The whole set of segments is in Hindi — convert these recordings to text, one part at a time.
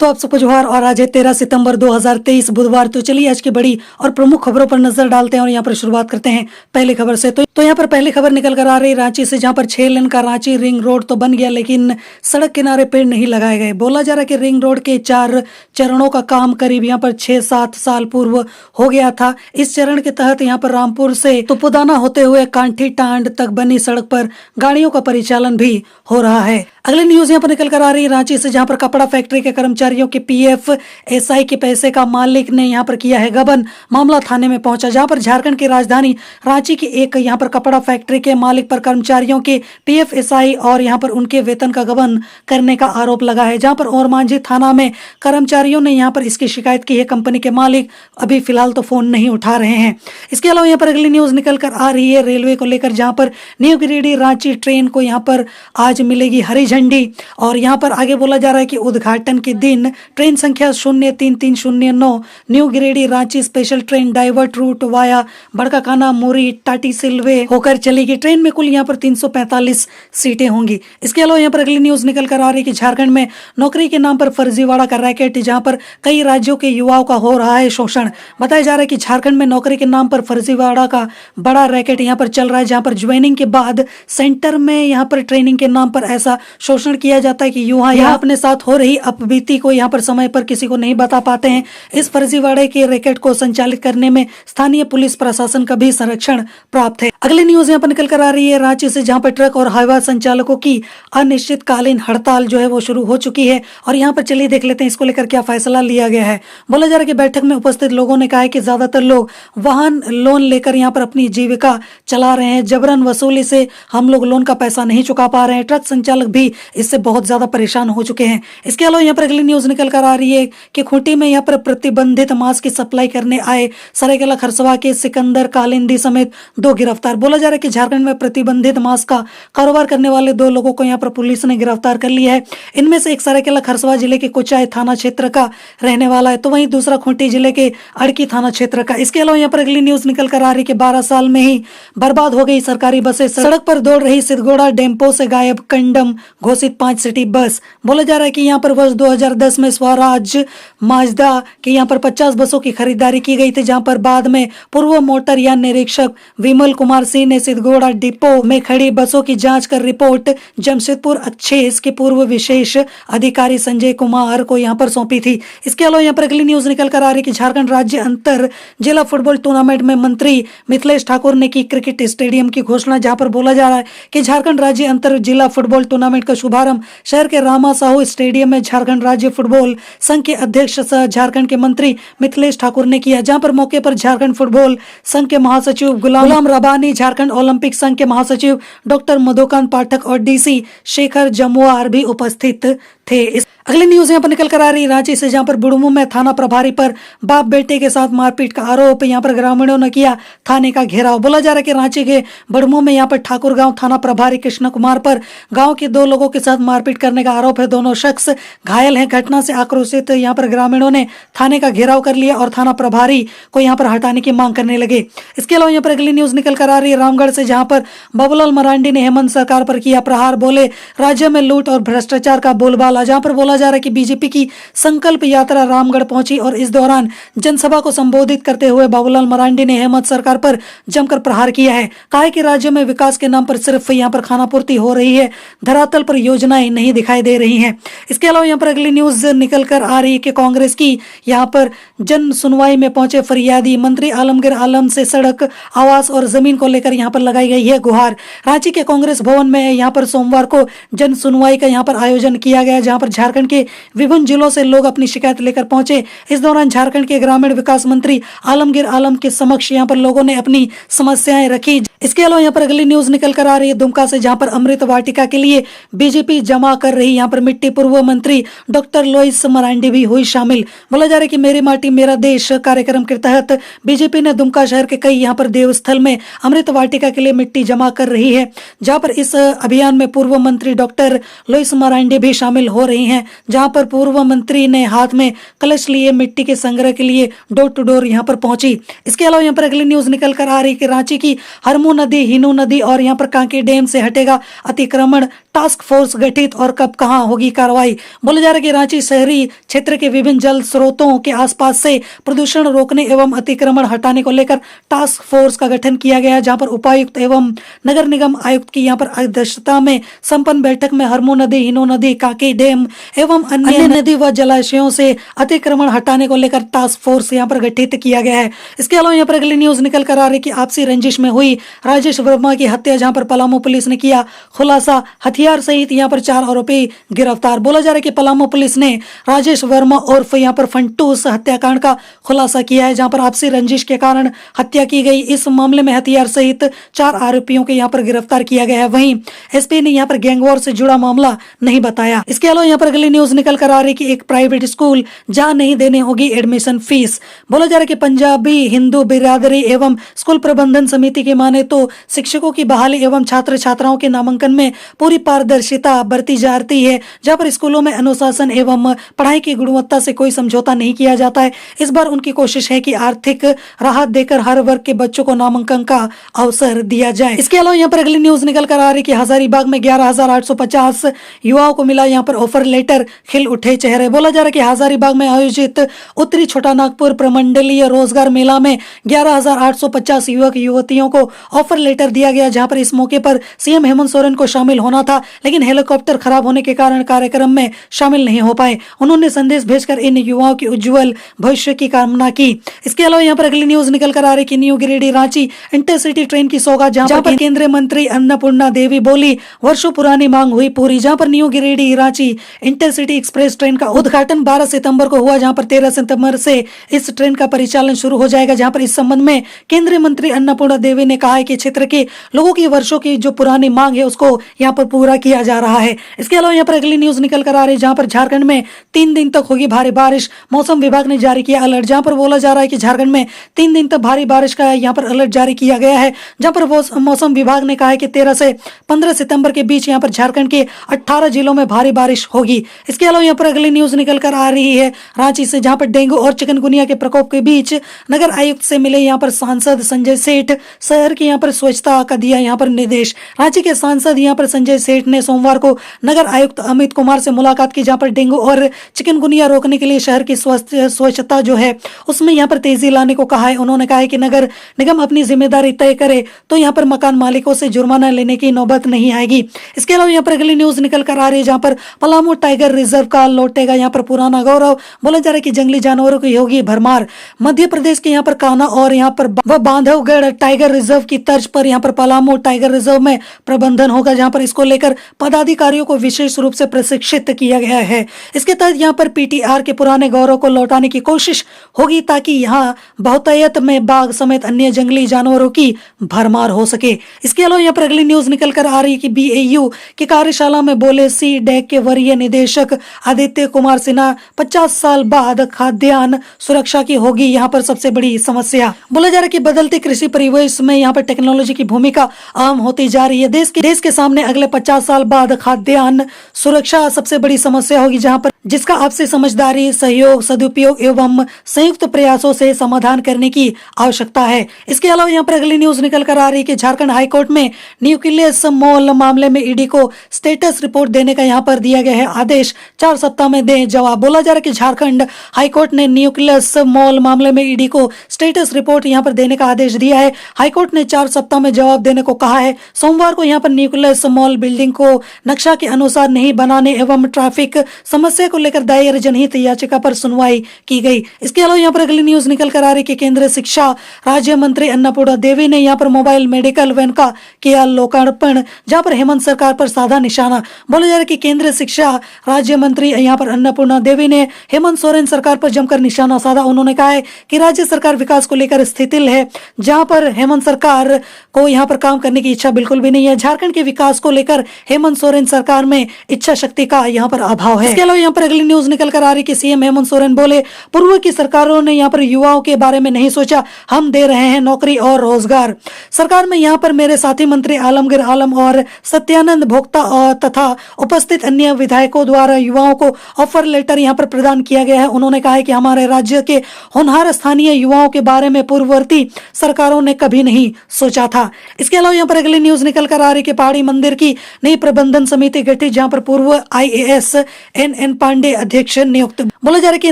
तो आप सबको जोहार। और आज है 13 सितंबर 2023 बुधवार। तो चलिए आज की बड़ी और प्रमुख खबरों पर नजर डालते हैं और यहाँ पर शुरुआत करते हैं पहली खबर से। तो यहाँ पर पहली खबर निकल कर आ रही रांची से, जहाँ पर 6 लेन का रांची रिंग रोड तो बन गया, लेकिन सड़क किनारे पेड़ नहीं लगाए गए। बोला जा रहा है कि रिंग रोड के 4 चरणों का काम करीब यहाँ पर 6-7 साल पूर्व हो गया था। इस चरण के तहत यहाँ पर रामपुर से तुपुदाना होते हुए कांठी टांड तक बनी सड़क पर गाड़ियों का परिचालन भी हो रहा है। अगली न्यूज यहाँ पर निकल कर आ रही है रांची से, जहाँ पर कपड़ा फैक्ट्री के कर्मचारियों के PFSI के पैसे का मालिक ने यहाँ पर किया है गबन। मामला थाने में पहुंचा, जहाँ पर झारखंड की राजधानी रांची की एक यहाँ पर कपड़ा फैक्ट्री के मालिक पर कर्मचारियों के PFSI और यहाँ पर उनके वेतन का गबन करने का आरोप लगा है। जहाँ पर ओरमांझी थाना में कर्मचारियों ने यहाँ पर इसकी शिकायत की है। कंपनी के मालिक अभी फिलहाल तो फोन नहीं उठा रहे हैं। इसके अलावा यहाँ पर अगली न्यूज निकल कर आ रही है रेलवे को लेकर, जहाँ पर न्यू गिरिडीह रांची ट्रेन को यहाँ पर आज मिलेगी हरी झंडी। और यहाँ पर आगे बोला जा रहा है कि उद्घाटन के दिन ट्रेन संख्या 03309 new Giridih Ranchi special train divert route via Barkakana Muri Tatisilwai होकर चलेगी। ट्रेन में कुल यहाँ पर 345 सीटें होंगी। इसके अलावा यहाँ पर अगली न्यूज निकल कर आ रही है कि झारखंड में नौकरी के नाम पर फर्जीवाड़ा का रैकेट, जहाँ पर कई राज्यों के युवाओं का हो रहा है शोषण। बताया जा रहा है कि झारखंड में नौकरी के नाम पर फर्जीवाड़ा का बड़ा रैकेट यहाँ पर चल रहा है, जहाँ पर ज्वाइनिंग के बाद सेंटर में यहाँ पर ट्रेनिंग के नाम पर ऐसा शोषण किया जाता है कि यहाँ अपने साथ हो रही अपबीती को यहाँ पर समय पर किसी को नहीं बता पाते हैं। इस फर्जीवाड़े के रैकेट को संचालित करने में स्थानीय पुलिस प्रशासन का भी संरक्षण प्राप्त है। अगली न्यूज यहाँ पर निकल कर आ रही है रांची से, जहाँ पर ट्रक और हाईवा संचालकों की अनिश्चितकालीन हड़ताल जो है वो शुरू हो चुकी है। और यहाँ पर चलिए देख लेते हैं इसको लेकर क्या फैसला लिया गया है। बोला जा रहा है कि बैठक में उपस्थित लोगों ने कहा है कि ज्यादातर लोग वाहन लोन लेकर यहाँ पर अपनी जीविका चला रहे हैं। जबरन वसूली से हम लोग लोन का पैसा नहीं चुका पा रहे हैं। ट्रक संचालक भी इससे बहुत ज्यादा परेशान हो चुके हैं। इसके अलावा यहाँ पर अगली न्यूज निकल कर आ रही है कि खूंटी में यहाँ पर प्रतिबंधित मांस की सप्लाई करने आए सरायकेला खरसवा के सिकंदर कालिंदी समेत 2 गिरफ्तार। बोला जा रहा है कि झारखंड में प्रतिबंधित मांस का कारोबार करने वाले 2 लोगों को यहाँ पर पुलिस ने गिरफ्तार कर लिया है। इनमें से एक सरायकेला खरसवा जिले के कुचाई थाना क्षेत्र का रहने वाला है, तो वहीं दूसरा खूंटी जिले के अड़की थाना क्षेत्र का। इसके अलावा यहाँ पर अगली न्यूज निकल कर आ रही है कि 12 साल में ही बर्बाद हो गई सरकारी बसें। सड़क पर दौड़ रही सिद्धगोड़ा डेम्पो से गायब कंडम घोषित 5 सिटी बस। बोला जा रहा है कि यहाँ पर वर्ष 2010 में स्वराज माजदा के यहाँ पर 50 बसों की खरीदारी की गई थी, जहाँ पर बाद में पूर्व मोटर यान निरीक्षक विमल कुमार सिंह ने सिद्धगोड़ा डिपो में खड़ी बसों की जांच कर रिपोर्ट जमशेदपुर एक्सेस के पूर्व विशेष अधिकारी संजय कुमार को यहाँ पर सौंपी थी। इसके अलावा यहाँ पर अगली न्यूज निकल कर आ रही है कि झारखंड राज्य अंतर जिला फुटबॉल टूर्नामेंट में मंत्री मिथिलेश ठाकुर ने की क्रिकेट स्टेडियम की घोषणा, जहाँ पर बोला जा रहा है कि झारखंड राज्य अंतर जिला फुटबॉल टूर्नामेंट का शुभारंभ शहर के रामा साहू स्टेडियम में झारखंड राज्य फुटबॉल संघ के अध्यक्ष सह झारखंड के मंत्री मिथिलेश ठाकुर ने किया, जहां पर मौके पर झारखंड फुटबॉल संघ के महासचिव गुलाम रबानी, झारखंड ओलंपिक संघ के महासचिव डॉक्टर मधुकांत पाठक और DC शेखर जमुआर भी उपस्थित थे। इस अगली न्यूज यहाँ पर निकल कर आ रही रांची से, जहाँ पर बुढ़मू में थाना प्रभारी पर बाप बेटे के साथ मारपीट का आरोप। यहाँ पर ग्रामीणों ने किया थाने का घेराव। बोला जा रहा है कि रांची के बुढ़मू में यहाँ पर ठाकुर गांव थाना प्रभारी कृष्ण कुमार पर गांव के 2 लोगों के साथ मारपीट करने का आरोप है। दोनों शख्स घायल हैं। घटना से आक्रोशित यहाँ पर ग्रामीणों ने थाने का घेराव कर लिया और थाना प्रभारी को यहाँ पर हटाने की मांग करने लगे। इसके अलावा यहाँ पर अगली न्यूज निकल कर आ रही है रामगढ़ से, जहाँ पर बाबूलाल मरांडी ने हेमंत सरकार पर किया प्रहार। बोले राज्य में लूट और भ्रष्टाचार का बोलबाला। जहाँ पर बोला जा रहा है कि बीजेपी की संकल्प यात्रा रामगढ़ पहुंची और इस दौरान जनसभा को संबोधित करते हुए बाबूलाल मरांडी ने हेमंत सरकार पर जमकर प्रहार किया है। कहा है कि राज्य में विकास के नाम पर सिर्फ यहाँ पर खानापूर्ति हो रही है, धरातल पर योजनाएं नहीं दिखाई दे रही हैं। इसके अलावा यहाँ पर अगली न्यूज निकल कर आ रही है कि कांग्रेस की यहाँ पर जन सुनवाई में पहुंचे फरियादी मंत्री आलमगीर आलम से सड़क, आवास और जमीन को लेकर यहाँ पर लगाई गई है गुहार। रांची के कांग्रेस भवन में यहाँ पर सोमवार को जन सुनवाई का यहाँ पर आयोजन किया गया, जहाँ पर झारखंड के विभिन्न जिलों से लोग अपनी शिकायत लेकर पहुंचे। इस दौरान झारखंड के ग्रामीण विकास मंत्री आलमगीर आलम के समक्ष यहाँ पर लोगों ने अपनी समस्याएं रखी। इसके अलावा यहाँ पर अगली न्यूज निकल कर आ रही है दुमका से, जहाँ पर अमृत वाटिका के लिए बीजेपी जमा कर रही यहाँ पर मिट्टी। पूर्व मंत्री डॉक्टर लोइस मरांडी भी हुई शामिल। बोला जा रहा है कि मेरी माटी मेरा देश कार्यक्रम के तहत बीजेपी ने दुमका शहर के कई यहाँ पर देवस्थल में अमृत वाटिका के लिए मिट्टी जमा कर रही है, जहाँ पर इस अभियान में पूर्व मंत्री डॉक्टर लोइस मरांडी भी शामिल हो रही हैं। जहां पर पूर्व मंत्री ने हाथ में कलश लिए मिट्टी के संग्रह के लिए डोर टू डोर यहां पर पहुंची। इसके अलावा यहां पर अगली न्यूज निकल कर आ रही कि रांची की हरमू नदी, हिनू नदी और यहां पर कांके डैम से हटेगा अतिक्रमण, टास्क फोर्स गठित और कब कहां होगी कार्रवाई। बोला जा रहा है कि रांची शहरी क्षेत्र के विभिन्न जल स्रोतों के आसपास से प्रदूषण रोकने एवं अतिक्रमण हटाने को लेकर टास्क फोर्स का गठन किया गया, जहां पर उपायुक्त एवं नगर निगम आयुक्त की यहां पर अध्यक्षता में संपन्न बैठक में हरमू नदी, हिनू नदी, कांके डैम एवं अन्य नदी व जलाशयों से अतिक्रमण हटाने को लेकर टास्क फोर्स यहां पर गठित किया गया है। इसके अलावा यहां पर अगली न्यूज निकल कर आ रही कि आपसी रंजिश में हुई राजेश वर्मा की हत्या, जहां पर पलामू पुलिस ने किया खुलासा, हथियार सहित यहां पर 4 आरोपी गिरफ्तार। बोला जा रहा है कि पलामू पुलिस ने राजेश वर्मा उर्फ यहां पर फंटूस हत्याकांड का खुलासा किया है, जहां पर आपसी रंजिश के कारण हत्या की गई। इस मामले में हथियार सहित 4 आरोपियों को यहां पर गिरफ्तार किया गया है। वहीं एसपी ने यहां पर गैंगवॉर से जुड़ा मामला नहीं बताया। इसके अलावा यहां पर अगली न्यूज निकल कर आ रही कि एक प्राइवेट स्कूल जा नहीं देने होगी एडमिशन फीस। बोला जा रहा है कि पंजाबी हिंदू बिरादरी एवं स्कूल प्रबंधन समिति की माने तो शिक्षकों की बहाली एवं छात्र छात्राओं के नामांकन में पूरी पारदर्शिता बरती जाती है, जहां पर स्कूलों में अनुशासन एवं पढ़ाई की गुणवत्ता से कोई समझौता नहीं किया जाता है। इस बार उनकी कोशिश है कि आर्थिक राहत देकर हर वर्ग के बच्चों को नामांकन का अवसर दिया जाए। इसके अलावा यहाँ पर अगली न्यूज निकल कर आ रही कि हजारीबाग में 11,850 युवाओं को मिला यहाँ पर ऑफर लेटर, खिल उठे चेहरे। बोला जा रहा है कि हजारीबाग में आयोजित उत्तरी छोटा नागपुर प्रमंडलीय रोजगार मेला में 11,850 युवक युवतियों को ऑफर लेटर दिया गया, जहां पर इस मौके पर सीएम हेमंत सोरेन को शामिल होना था, लेकिन हेलीकॉप्टर खराब होने के कारण कार्यक्रम में शामिल नहीं हो पाए। उन्होंने संदेश भेजकर इन युवाओं के उज्जवल भविष्य की कामना की। इसके अलावा यहाँ पर अगली न्यूज निकल कर आ रही कि new Giridih Ranchi intercity train की सौगात, जहां पर केंद्रीय मंत्री अन्नपूर्णा देवी बोली वर्षों पुरानी मांग हुई पूरी। जहां पर new Giridih Ranchi intercity express train का उद्घाटन 12 सितंबर को हुआ, जहां पर 13 सितंबर से इस ट्रेन का परिचालन शुरू हो जाएगा। जहां पर इस संबंध में केंद्रीय मंत्री अन्नपूर्णा देवी ने कहा है कि क्षेत्र के लोगों की वर्षों की जो पुरानी मांग है उसको यहाँ पर पूरा किया जा रहा है। इसके अलावा यहाँ पर अगली न्यूज निकल कर आ रही है, जहां पर झारखंड में 3 दिन तक होगी भारी बारिश, मौसम विभाग ने जारी किया अलर्ट। जहां पर बोला जा रहा है कि झारखंड में 3 दिन तक भारी बारिश का यहाँ पर अलर्ट जारी किया गया है, जहां पर मौसम विभाग ने कहा है कि 13 से 15 सितंबर के बीच यहाँ पर झारखंड के 18 जिलों में भारी बारिश होगी। इसके अलावा यहाँ पर अगली न्यूज निकल कर आ रही है रांची से, जहां पर डेंगू और चिकनगुनिया के प्रकोप के बीच नगर आयुक्त से मिले यहाँ पर सांसद संजय सेठ, शहर की यहाँ पर स्वच्छता का दिया यहाँ पर निर्देश। रांची के सांसद यहाँ पर संजय सेठ ने सोमवार को नगर आयुक्त अमित कुमार से मुलाकात की, जहां पर डेंगू और चिकनगुनिया रोकने के लिए शहर की स्वच्छता जो है उसमें यहाँ पर तेजी लाने को कहा है। उन्होंने कहा है कि नगर निगम अपनी जिम्मेदारी तय करे तो यहाँ पर मकान मालिकों से जुर्माना लेने की नौबत नहीं आएगी। इसके अलावा यहाँ पर अगली न्यूज निकल कर आ रही है, जहाँ पर पलामू टाइगर रिजर्व का लौटेगा यहाँ पर पुराना गौरव। बोला जा रहा है कि जंगली जानवरों की होगी भरमार। मध्य प्रदेश के यहाँ पर कान्हा और यहाँ पर बांधवगढ़ टाइगर रिजर्व की तर्ज पर यहाँ पर पलामू टाइगर रिजर्व में प्रबंधन होगा, जहाँ पर इसको लेकर पदाधिकारियों को विशेष रूप से प्रशिक्षित किया गया है। इसके तहत यहाँ पर पीटीआर के पुराने गौरव को लौटाने की कोशिश होगी, ताकि यहाँ बहुतायत में बाघ समेत अन्य जंगली जानवरों की भरमार हो सके। इसके अलावा यहाँ पर अगली न्यूज निकल कर आ रही है कि बीएयू की कार्यशाला में बोले सी डैक के वरीय निदेशक आदित्य कुमार सिन्हा, 50 साल बाद खाद्यान्न सुरक्षा की होगी यहाँ पर सबसे बड़ी समस्या। बोला जा रहा है कि बदलते कृषि परिवेश में यहाँ पर टेक्नोलॉजी की भूमिका अहम होती जा रही है। देश के सामने अगले 50 साल बाद खाद्यान्न सुरक्षा सबसे बड़ी समस्या होगी, जहां पर जिसका आपसे समझदारी, सहयोग, सदुपयोग एवं संयुक्त प्रयासों से समाधान करने की आवश्यकता है। इसके अलावा यहाँ पर अगली न्यूज निकल कर आ रही है कि झारखंड हाईकोर्ट में न्यूक्लियस मॉल मामले में ईडी को स्टेटस रिपोर्ट देने का यहाँ पर दिया गया है आदेश, 4 सप्ताह में दें जवाब। बोला जा रहा है कि झारखंड हाईकोर्ट ने न्यूक्लियस मॉल मामले में ईडी को स्टेटस रिपोर्ट यहाँ पर देने का आदेश दिया है। हाईकोर्ट ने 4 सप्ताह में जवाब देने को कहा है। सोमवार को यहाँ पर न्यूक्लियस मॉल बिल्डिंग को नक्शा के अनुसार नहीं बनाने एवं ट्रैफिक समस्या को लेकर दायर जनहित याचिका पर सुनवाई की गई। इसके अलावा यहाँ पर अगली न्यूज निकल कर आ रही है कि केंद्रीय शिक्षा राज्य मंत्री अन्नपूर्णा देवी ने यहाँ पर मोबाइल मेडिकल वैन का किया लोकार्पण, जहाँ पर हेमंत सरकार पर साधा निशाना। बोला जा रहा है कि केंद्रीय शिक्षा राज्य मंत्री यहाँ पर अन्नपूर्णा देवी ने हेमंत सोरेन सरकार पर जमकर निशाना साधा। उन्होंने कहा है कि राज्य सरकार विकास को लेकर स्थितिल है, जहाँ पर हेमंत सरकार को यहाँ पर काम करने की इच्छा बिल्कुल भी नहीं है। झारखंड के विकास को लेकर हेमंत सोरेन सरकार में इच्छा शक्ति का यहाँ पर अभाव है। इसके अलावा यहाँ पर अगली न्यूज निकल कर आ रही है कि सीएम हेमंत सोरेन बोले पूर्व की सरकारों ने यहाँ पर युवाओं के बारे में नहीं सोचा, हम दे रहे हैं नौकरी और रोजगार। सरकार में यहाँ पर मेरे साथी मंत्री आलमगीर आलम और सत्यानंद भोक्ता और तथा उपस्थित अन्य विधायकों द्वारा द्वारा युवाओं को ऑफर लेटर यहाँ पर प्रदान किया गया है। उन्होंने कहा है कि हमारे राज्य के होनहार स्थानीय युवाओं के बारे में पूर्ववर्ती सरकारों ने कभी नहीं सोचा था। इसके अलावा यहाँ पर अगली न्यूज निकल कर आ रही कि पहाड़ी मंदिर की नई प्रबंधन समिति गठित, जहां पर पूर्व IAS NN पांडे अध्यक्ष नियुक्त। बोला जा रहा है कि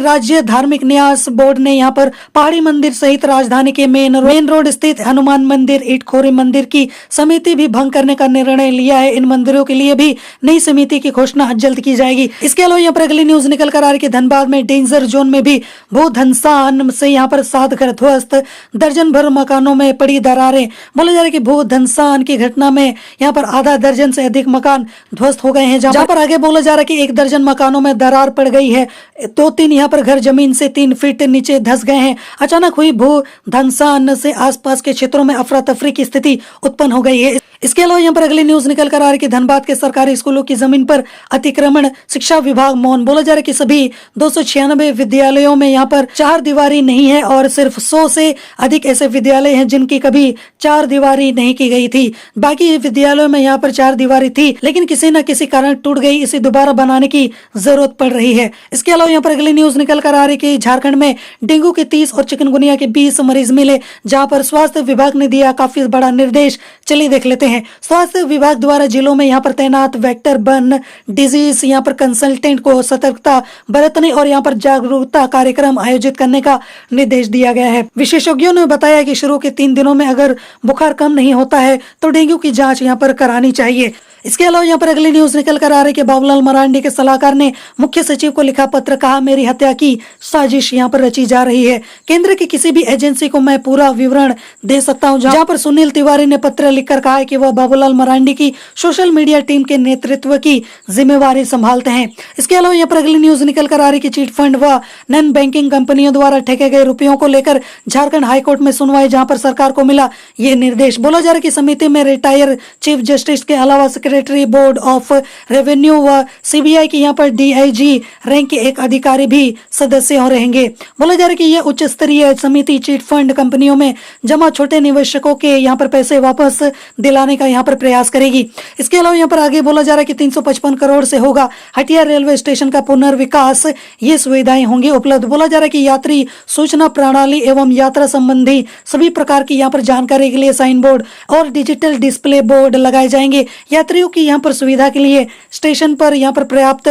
राज्य धार्मिक न्यास बोर्ड ने यहाँ पर पहाड़ी मंदिर सहित राजधानी के मेन रोड स्थित हनुमान मंदिर, इटखोरी मंदिर की समिति भी भंग करने का निर्णय लिया है। इन मंदिरों के लिए भी नई समिति की घोषणा जल्द की जाएगी। इसके अलावा यहाँ पर अगली न्यूज निकल कर आ रही है कि धनबाद में डेंजर जोन में भी भू धंसान से यहाँ पर 7 घर ध्वस्त, दर्जन भर मकानों में पड़ी दरारें। बोला जा रहा है कि भू धंसान की घटना में यहाँ पर आधा दर्जन से अधिक मकान ध्वस्त हो गए हैं, जहां पर आगे बोला जा रहा है कि 1 दर्जन मकानों में दरार पड़ गई है। 2-3 यहाँ पर घर जमीन से 3 फीट नीचे धंस गए हैं। अचानक हुई भू धंसान से आसपास के क्षेत्रों में अफरा तफरी की स्थिति उत्पन्न हो गई है। इसके अलावा यहाँ पर अगली न्यूज निकल कर आ रही है कि धनबाद के सरकारी स्कूलों की जमीन पर अतिक्रमण, शिक्षा विभाग मौन। बोला जा रहा है कि सभी 296 विद्यालयों में यहाँ पर 4 दीवारी नहीं है और सिर्फ 100 से अधिक ऐसे विद्यालय हैं जिनकी कभी 4 दीवारी नहीं की गई थी। बाकी विद्यालयों में यहाँ पर 4 दीवारी थी, लेकिन किसी न किसी कारण टूट गई। इसे दोबारा बनाने की जरूरत पड़ रही है। इसके अलावा यहाँ पर अगली न्यूज निकल कर आ रही है कि झारखंड में डेंगू के 30 और चिकनगुनिया के 20 मरीज मिले, जहाँ पर स्वास्थ्य विभाग ने दिया काफी बड़ा निर्देश। चलिए देख लेते हैं। स्वास्थ्य विभाग द्वारा जिलों में यहाँ पर तैनात वेक्टर बर्न डिजीज यहाँ पर कंसल्टेंट को सतर्कता बरतने और यहाँ पर जागरूकता कार्यक्रम आयोजित करने का निर्देश दिया गया है। विशेषज्ञों ने बताया कि शुरू के 3 दिनों में अगर बुखार कम नहीं होता है तो डेंगू की जांच यहाँ पर करानी चाहिए। इसके अलावा यहाँ पर अगली न्यूज निकल कर आ रही है कि बाबूलाल मरांडी के सलाहकार ने मुख्य सचिव को लिखा पत्र, कहा मेरी हत्या की साजिश यहाँ पर रची जा रही है। केंद्र की किसी भी एजेंसी को मैं पूरा विवरण दे सकता हूँ। जहाँ पर सुनील तिवारी ने पत्र लिखकर कहा है कि वह बाबूलाल मरांडी की सोशल मीडिया टीम के नेतृत्व की जिम्मेवारी संभालते हैं। इसके अलावा यहाँ पर अगली न्यूज निकल कर आ रही है कि चिट फंड व नॉन बैंकिंग कंपनियों द्वारा ठेके गए रुपयों को लेकर झारखंड हाईकोर्ट में सुनवाई, जहाँ पर सरकार को मिला ये निर्देश। बोला जा रहा है कि समिति में रिटायर चीफ जस्टिस के अलावा सेक्रेटरी बोर्ड ऑफ रेवेन्यू व CBI की यहाँ पर DIG रैंक के एक अधिकारी भी सदस्य हो रहेंगे। बोला जा रहा है कि यह उच्च स्तरीय समिति चिट फंड कंपनियों में जमा छोटे निवेशकों के यहाँ पर पैसे वापस दिलाने का यहाँ पर प्रयास करेगी। इसके अलावा यहाँ पर आगे बोला जा रहा है कि 355 करोड़ से होगा हटिया रेलवे स्टेशन का पुनर्विकास, ये सुविधाएं होंगी उपलब्ध। बोला जा रहा है कि यात्री सूचना प्रणाली एवं यात्रा संबंधी सभी प्रकार की यहाँ पर जानकारी के लिए साइन बोर्ड और डिजिटल डिस्प्ले बोर्ड लगाए जाएंगे। यात्रियों की यहाँ पर सुविधा के लिए स्टेशन पर यहाँ पर पर्याप्त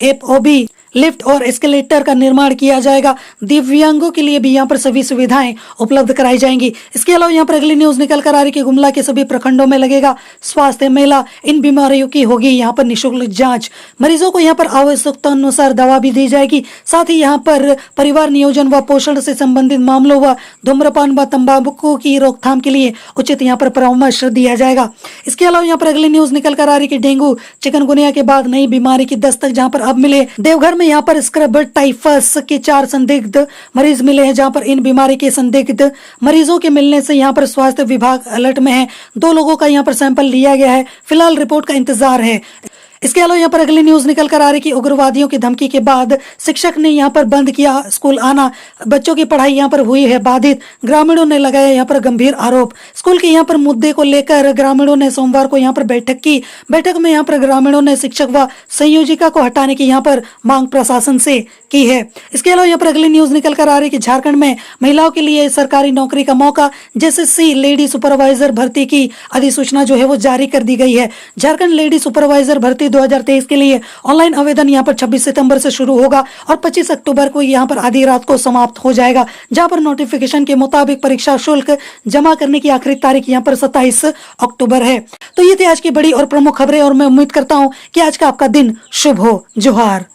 FOB लिफ्ट और एस्केलेटर का निर्माण किया जाएगा। दिव्यांगों के लिए भी यहाँ पर सभी सुविधाएं उपलब्ध कराई जाएंगी। इसके अलावा यहाँ पर अगली न्यूज निकल कर आ रही है कि गुमला के सभी प्रखंडों में लगेगा स्वास्थ्य मेला। इन बीमारियों की होगी यहाँ पर निःशुल्क जांच। मरीजों को यहाँ पर आवश्यकता अनुसार दवा भी दी जाएगी। साथ ही यहाँ पर परिवार नियोजन व पोषण से संबंधित मामलों व धूम्रपान व तंबाकू की रोकथाम के लिए उचित यहाँ पर परामर्श दिया जाएगा। इसके अलावा यहाँ पर अगली न्यूज निकल कर आ रही है कि डेंगू चिकनगुनिया के बाद नई बीमारी की दस्तक, जहाँ पर अब मिले देवघर में यहाँ पर स्क्रब टाइफस के 4 संदिग्ध मरीज मिले हैं, जहां पर इन बीमारी के संदिग्ध मरीजों के मिलने से यहां पर स्वास्थ्य विभाग अलर्ट में है। 2 लोगों का यहां पर सैंपल लिया गया है, फिलहाल रिपोर्ट का इंतजार है। इसके अलावा यहाँ पर अगली न्यूज निकल कर आ रही कि उग्रवादियों की धमकी के बाद शिक्षक ने यहाँ पर बंद किया स्कूल आना, बच्चों की पढ़ाई यहाँ पर हुई है बाधित। ग्रामीणों ने लगाया यहाँ पर गंभीर आरोप। स्कूल के यहाँ पर मुद्दे को लेकर ग्रामीणों ने सोमवार को यहाँ पर बैठक की। बैठक में यहाँ पर ग्रामीणों ने शिक्षक व संयोजिका को हटाने की यहाँ पर मांग प्रशासन से की है। इसके अलावा यहाँ पर अगली न्यूज निकल कर आ रही कि झारखंड में महिलाओं के लिए सरकारी नौकरी का मौका, JSC लेडी सुपरवाइजर भर्ती की अधिसूचना जो है वो जारी कर दी गई है। झारखंड लेडी सुपरवाइजर भर्ती 2023 के लिए ऑनलाइन आवेदन यहाँ पर 26 सितंबर से शुरू होगा और 25 अक्टूबर को यहाँ पर आधी रात को समाप्त हो जाएगा, जहाँ पर नोटिफिकेशन के मुताबिक परीक्षा शुल्क जमा करने की आखिरी तारीख यहाँ पर 27 अक्टूबर है। तो ये थी आज की बड़ी और प्रमुख खबरें और मैं उम्मीद करता हूँ कि आज का आपका दिन शुभ हो। जोहार।